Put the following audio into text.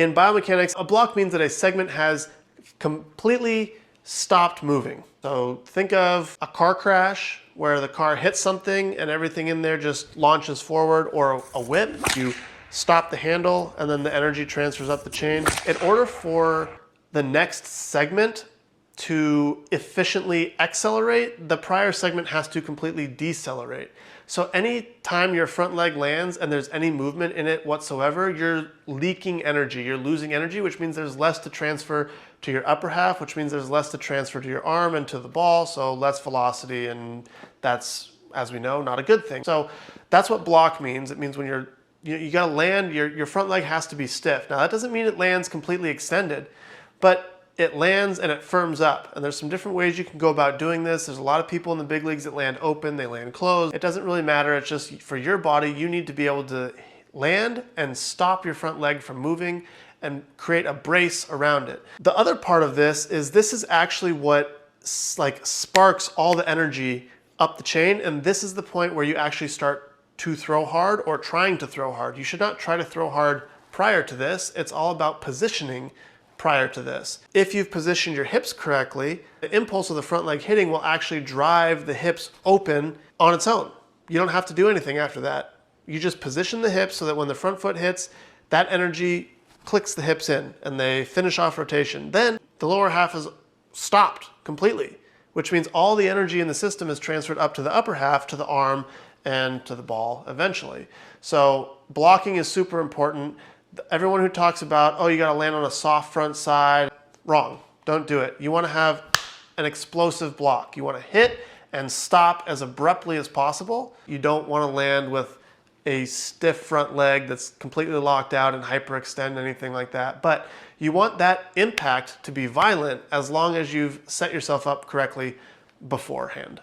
In biomechanics, a block means that a segment has completely stopped moving. So think of a car crash where the car hits something and everything in there just launches forward, or a whip. You stop the handle and then the energy transfers up the chain. In order for the next segment to efficiently accelerate, the prior segment has to completely decelerate. So any time your front leg lands and there's any movement in it whatsoever, you're leaking energy, you're losing energy, which means there's less to transfer to your upper half, which means there's less to transfer to your arm and to the ball, so less velocity, and that's, as we know, not a good thing. So that's what block means. It means when you gotta land, your front leg has to be stiff. Now that doesn't mean it lands completely extended, but it lands and it firms up. And there's some different ways you can go about doing this. There's a lot of people in the big leagues that land open, they land closed. It doesn't really matter. It's just for your body, you need to be able to land and stop your front leg from moving and create a brace around it. The other part of this is actually what sparks all the energy up the chain. And this is the point where you actually start to throw hard or trying to throw hard. You should not try to throw hard prior to this. It's all about positioning prior to this. If you've positioned your hips correctly, the impulse of the front leg hitting will actually drive the hips open on its own. You don't have to do anything after that. You just position the hips so that when the front foot hits, that energy clicks the hips in and they finish off rotation. Then the lower half is stopped completely, which means all the energy in the system is transferred up to the upper half, to the arm, and to the ball eventually. So blocking is super important. Everyone who talks about, oh, you gotta land on a soft front side, wrong, don't do it. You wanna have an explosive block. You wanna hit and stop as abruptly as possible. You don't wanna land with a stiff front leg that's completely locked out and hyperextend, anything like that. But you want that impact to be violent as long as you've set yourself up correctly beforehand.